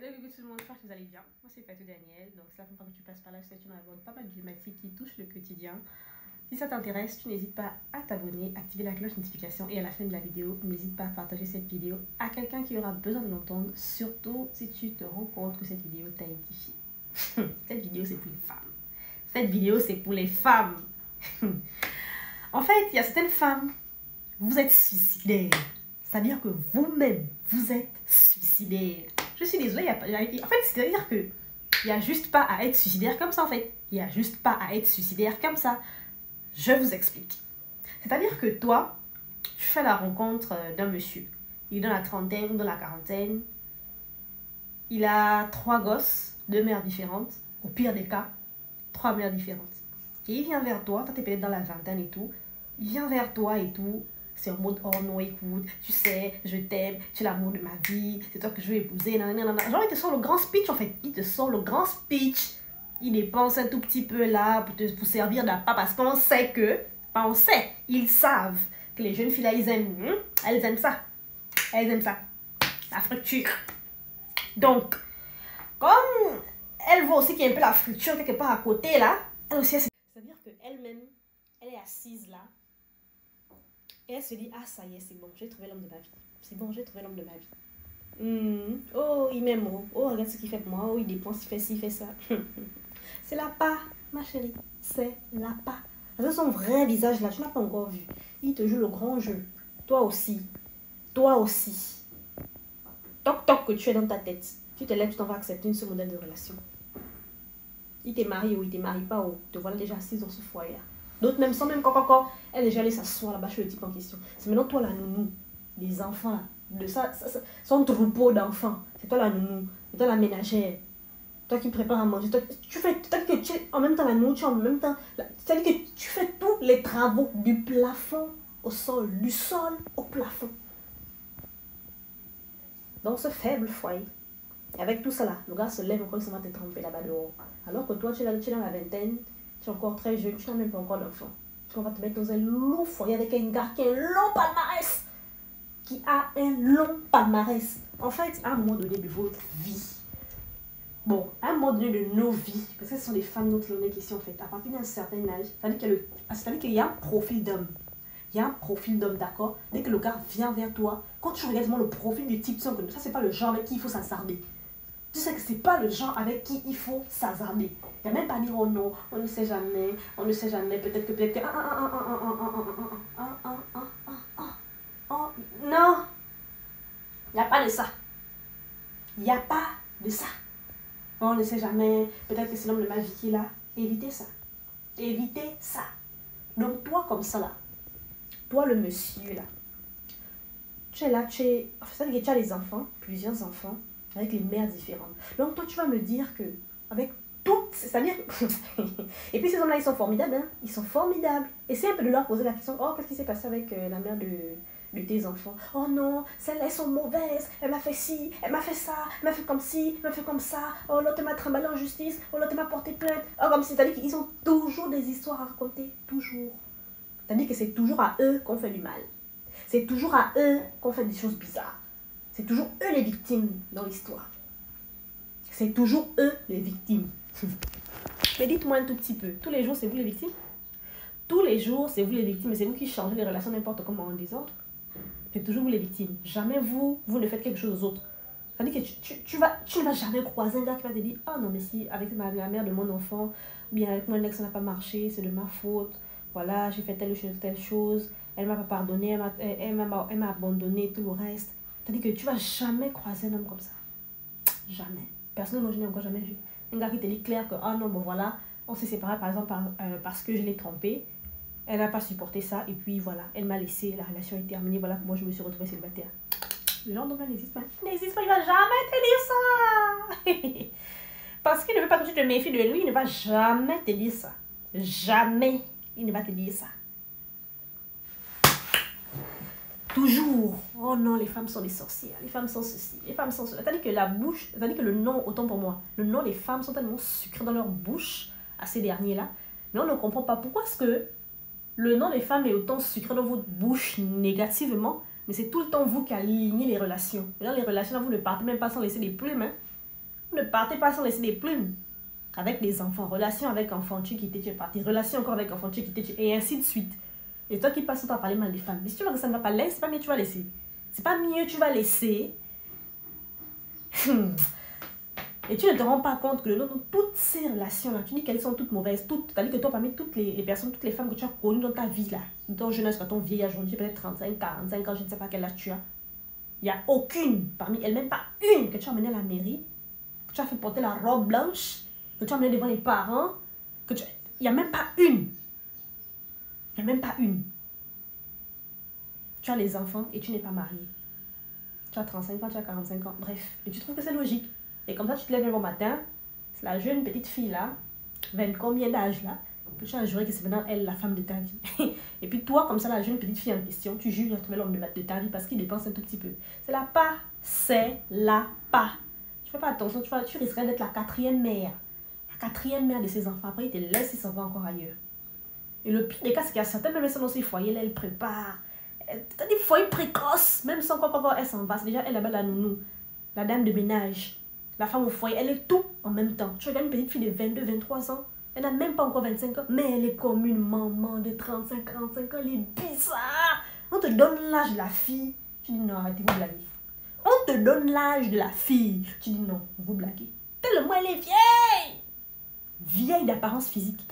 Hello tout le monde, j'espère que vous allez bien. Moi c'est Fatou Daniel, donc c'est la première fois que tu passes par là, je sais que tu abordes pas mal de thématiques qui touchent le quotidien. Si ça t'intéresse, tu n'hésites pas à t'abonner, activer la cloche de notification et à la fin de la vidéo, n'hésite pas à partager cette vidéo à quelqu'un qui aura besoin de l'entendre, surtout si tu te rends compte que cette vidéo t'a édifié. Cette vidéo c'est pour les femmes. Cette vidéo c'est pour les femmes. En fait, il y a certaines femmes, vous êtes suicidaires. C'est-à-dire que vous-même, vous êtes suicidaire. Je suis désolée, en fait, c'est-à-dire que il n'y a juste pas à être suicidaire comme ça, en fait. Il n'y a juste pas à être suicidaire comme ça. Je vous explique. C'est-à-dire que toi, tu fais la rencontre d'un monsieur. Il est dans la trentaine ou dans la quarantaine. Il a 3 gosses, 2 mères différentes. Au pire des cas, 3 mères différentes. Et il vient vers toi, toi tu es peut-être dans la vingtaine et tout. Il vient vers toi et tout. C'est en mode, oh non, écoute, tu sais, je t'aime, tu es l'amour de ma vie, c'est toi que je veux épouser, nanana. Genre, il te sort le grand speech, en fait. Il te sort le grand speech. Il dépense un tout petit peu là pour servir d'appât parce qu'on sait que, on sait, ils savent que les jeunes filles là, elles aiment ça. Elles aiment ça. La friture. Donc, comme elle voit aussi qu'il y a un peu la friture quelque part à côté là, elle aussi, c'est-à-dire qu'elle-même, elle est assise là. Et elle se dit, ah ça y est, c'est bon, j'ai trouvé l'homme de ma vie. C'est bon, j'ai trouvé l'homme de ma vie. Oh, il m'aime. Oh, regarde ce qu'il fait pour moi. Oh, il dépense, il fait ci, il fait ça. C'est la part, ma chérie. C'est la part. Parce que son vrai visage là, tu n'as pas encore vu. Il te joue le grand jeu. Toi aussi. Toi aussi. Toc toc que tu es dans ta tête. Tu te lèves, tu t'en vas accepter ce modèle de relation. Il t'est marié ou il t'est marié pas ou te voilà déjà assise dans ce foyer là. D'autres même sans même quand elle est déjà allée s'asseoir là-bas chez le type en question. C'est maintenant toi la nounou des enfants là, de son troupeau d'enfants. C'est toi la nounou, c'est toi la ménagère. Toi qui prépares à manger. Toi, tu fais, que tu es en même temps la nourriture, en même temps. C'est-à-dire que tu fais tous les travaux du plafond au sol, du sol au plafond. Dans ce faible foyer. Et avec tout ça là, le gars se lève encore, il s'en va te tremper là-bas dehors. Alors que toi, tu es dans la vingtaine. Tu es encore très jeune, tu n'as même pas encore d'enfant. On va te mettre dans un long foyer avec un gars qui a un long palmarès. Qui a un long palmarès. En fait, à un moment donné de votre vie, bon, à un moment donné de nos vies, parce que ce sont des femmes notre l'honneur qui sont en fait, à partir d'un certain âge, c'est-à-dire qu'il y a un profil d'homme. Il y a un profil d'homme, d'accord? Dès que le gars vient vers toi, quand tu regardes le profil du type, ça, c'est pas le genre avec qui il faut s'assarder. Tu sais que c'est pas le genre avec qui il faut s'hasarder. Il n'y a même pas dire oh non, on ne sait jamais, peut-être que... Non, il n'y a pas de ça. Il n'y a pas de ça. On ne sait jamais, peut-être que c'est l'homme de ma vie qui est là. Évitez ça. Évitez ça. Donc toi comme ça là, toi le monsieur là, tu es là, c'est-à-dire que tu as les enfants, plusieurs enfants, avec les mères différentes. Donc toi tu vas me dire que avec toutes, c'est-à-dire et puis ces hommes-là ils sont formidables, hein? Ils sont formidables. Et c'est un peu de leur poser la question, oh qu'est-ce qui s'est passé avec la mère de tes enfants? Oh non, celles-là elles sont mauvaises, elle m'a fait ci, elle m'a fait ça, elle m'a fait comme ci, elle m'a fait comme ça, oh l'autre m'a trimballé en justice, oh l'autre m'a porté plainte, oh comme c'est-à-dire qu'ils ont toujours des histoires à raconter, toujours. C'est-à-dire que c'est toujours à eux qu'on fait du mal. C'est toujours à eux qu'on fait des choses bizarres. C'est toujours eux les victimes dans l'histoire. C'est toujours eux les victimes. Mais dites-moi un tout petit peu, tous les jours c'est vous les victimes? Tous les jours c'est vous les victimes, mais c'est vous qui changez les relations n'importe comment en désordre. C'est toujours vous les victimes. Jamais vous ne faites quelque chose aux autres. C'est-à-dire que tu ne vas jamais croiser un gars qui va te dire oh non mais si avec la mère de mon enfant, ou bien avec mon ex ça n'a pas marché, c'est de ma faute. Voilà, j'ai fait telle chose, elle m'a pas pardonné, elle m'a abandonné, tout le reste. C'est-à-dire que tu vas jamais croiser un homme comme ça. Jamais. Personnellement, je n'ai encore jamais vu. Un gars qui te dit clair que, ah non, bon voilà, on s'est séparés par exemple parce que je l'ai trompée. Elle n'a pas supporté ça et puis voilà, elle m'a laissé, la relation est terminée, voilà moi je me suis retrouvée célibataire. Le genre d'homme n'existe pas. Il n'existe pas, il va jamais te dire ça. Parce qu'il ne veut pas que tu te méfies de lui, il ne va jamais te dire ça. Jamais. Il ne va te dire ça. Toujours. Oh non, les femmes sont des sorcières. Les femmes sont ceci. Les femmes sont cela. C'est-à-dire que la bouche, c'est-à-dire que le nom, autant pour moi, le nom des femmes sont tellement sucrés dans leur bouche à ces derniers-là. Mais on ne comprend pas pourquoi est-ce que le nom des femmes est autant sucré dans votre bouche négativement. Mais c'est tout le temps vous qui alignez les relations. Mais dans les relations, là, vous ne partez même pas sans laisser des plumes. Hein. Ne partez pas sans laisser des plumes. Avec des enfants, relation avec enfants, tu es quitté, tu es parti. Relation encore avec enfants, tu es quitté, et ainsi de suite. Et toi qui passes ton temps à parler mal des femmes. Mais si tu vois que ça ne va pas, laisse, c'est pas mieux, tu vas laisser. C'est pas mieux, tu vas laisser. Et tu ne te rends pas compte que dans toutes ces relations-là, tu dis qu'elles sont toutes mauvaises. C'est-à-dire que toi, parmi toutes les personnes, toutes les femmes que tu as connues dans ta vie, là, dans ton jeune âge, quand ton vieil âge, aujourd'hui, peut-être 35, 45 ans, je ne sais pas quel âge tu as. Il n'y a aucune parmi elles, même pas une, que tu as amenée à la mairie, que tu as fait porter la robe blanche, que tu as amenée devant les parents, il n'y a même pas une. Il n'y a même pas une. Tu as les enfants et tu n'es pas marié. Tu as 35 ans, tu as 45 ans, bref. Et tu trouves que c'est logique. Et comme ça, tu te lèves un bon matin, c'est la jeune petite fille là, 20 combien d'âge là, que tu as juré que c'est maintenant elle la femme de ta vie. Et puis toi, comme ça, la jeune petite fille en question, tu jures à trouver l'homme de ta vie parce qu'il dépense un tout petit peu. C'est la pas, c'est la pas. Tu fais pas attention, tu risquerais d'être la quatrième mère. La quatrième mère de ses enfants. Après, il te laisse, il s'en va encore ailleurs. Et le pire des cas, c'est qu'il y a certaines même dans ces foyers là, elles préparent. T'as des foyers précoces, même sans quoi elle s'en va. C'est déjà elle là-bas la nounou, la dame de ménage. La femme au foyer, elle est tout en même temps. Tu regardes une petite fille de 22, 23 ans. Elle n'a même pas encore 25 ans. Mais elle est comme une maman de 35, 45 ans. Elle est bizarre. On te donne l'âge de la fille. Tu dis non, arrêtez, vous blaguez. On te donne l'âge de la fille. Tu dis non, vous blaguez. Tellement elle est vieille. Vieille d'apparence physique.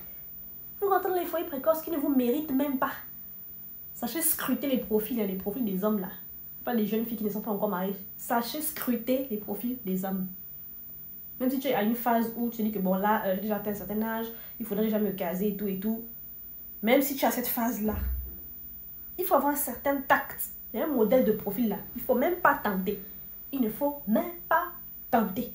Vous rentrez dans les foyers précoces qui ne vous méritent même pas. Sachez scruter les profils des hommes là. Pas des jeunes filles qui ne sont pas encore mariées. Sachez scruter les profils des hommes. Même si tu es à une phase où tu te dis que bon là, j'ai déjà atteint un certain âge, il faudrait déjà me caser et tout et tout. Même si tu as cette phase-là, il faut avoir un certain tact. Il y a un modèle de profil là. Il ne faut même pas tenter. Il ne faut même pas tenter.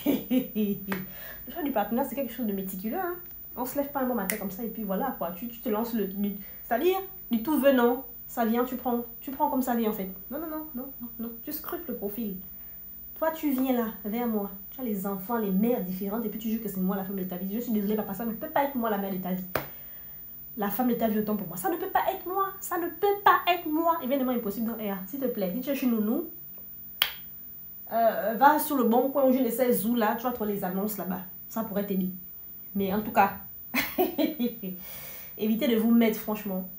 Le choix du partenaire, c'est quelque chose de méticuleux. Hein? On ne se lève pas un bon matin comme ça et puis voilà quoi. Tu te lances c'est-à-dire, du tout venant, ça vient, tu prends comme ça vient en fait. Non. Tu scrutes le profil. Toi, tu viens là, vers moi. Tu as les enfants, les mères différentes, et puis tu jures que c'est moi la femme de ta vie. Je suis désolée, papa, ça ne peut pas être moi la mère de ta vie. La femme de ta vie, autant pour moi. Ça ne peut pas être moi. Ça ne peut pas être moi. Évidemment, impossible. Donc, s'il te plaît, si tu es chez nounou, va sur le bon coin où je les sais, zou là, tu vas trouver les annonces là-bas. Ça pourrait t'aider. Mais en tout cas, évitez de vous mettre, franchement,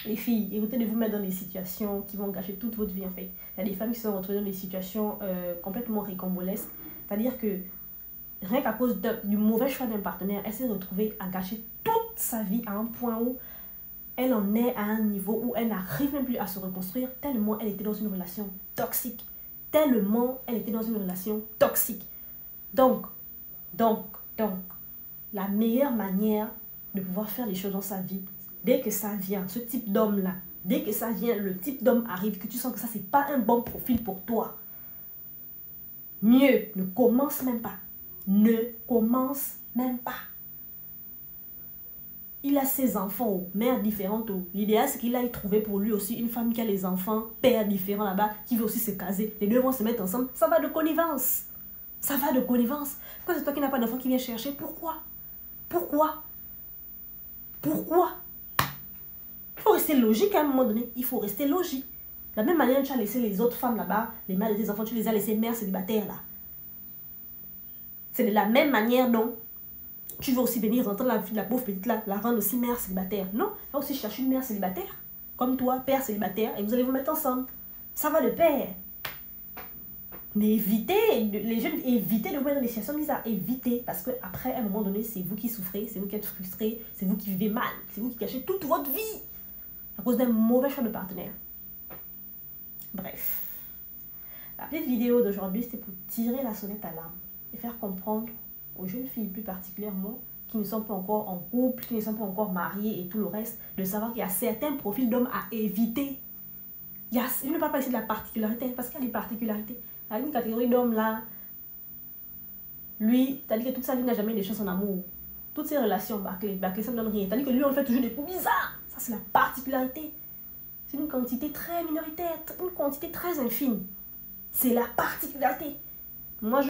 les filles, évitez de vous mettre dans des situations qui vont gâcher toute votre vie en fait. Il y a des femmes qui se sont retrouvées dans des situations complètement ricambolesques. C'est-à-dire que rien qu'à cause du mauvais choix d'un partenaire, elle s'est retrouvée à gâcher toute sa vie à un point où elle en est à un niveau où elle n'arrive même plus à se reconstruire tellement elle était dans une relation toxique. Tellement elle était dans une relation toxique. Donc, la meilleure manière de pouvoir faire les choses dans sa vie, dès que ça vient, ce type d'homme-là, dès que ça vient, le type d'homme arrive, que tu sens que ça, c'est pas un bon profil pour toi. Mieux, ne commence même pas. Ne commence même pas. Il a ses enfants, mères différentes. L'idéal, c'est qu'il aille trouver pour lui aussi une femme qui a les enfants, pères différents là-bas, qui veut aussi se caser. Les deux vont se mettre ensemble. Ça va de connivence. Ça va de connivence. Pourquoi c'est toi qui n'as pas d'enfant qui vient chercher? Pourquoi? Il faut rester logique à un moment donné. Il faut rester logique. De la même manière, tu as laissé les autres femmes là-bas, les mères de tes enfants, tu les as laissées mères célibataires là. C'est de la même manière dont tu veux aussi venir rentrer la pauvre petite là, la rendre aussi mère célibataire. Non, il faut aussi chercher une mère célibataire, comme toi, père célibataire, et vous allez vous mettre ensemble. Ça va de pair. Mais évitez, les jeunes, évitez de vous mettre dans des situations bizarres. Évitez, parce qu'après, à un moment donné, c'est vous qui souffrez, c'est vous qui êtes frustrés, c'est vous qui vivez mal, c'est vous qui cachez toute votre vie à cause d'un mauvais choix de partenaire. Bref. La petite vidéo d'aujourd'hui, c'était pour tirer la sonnette à l'alarme et faire comprendre aux jeunes filles plus particulièrement, qui ne sont pas encore en couple, qui ne sont pas encore mariées et tout le reste, de savoir qu'il y a certains profils d'hommes à éviter. Je ne vais pas parler de la particularité, parce qu'il y a des particularités. Il y a une catégorie d'hommes là, lui, t'as dit que toute sa vie n'a jamais eu de chance en amour. Toutes ses relations bâclées, ça ne donne rien. T'as dit que lui, on fait toujours des coups bizarres. Ça, c'est la particularité. C'est une quantité très minoritaire, une quantité très infime. C'est la particularité. Moi,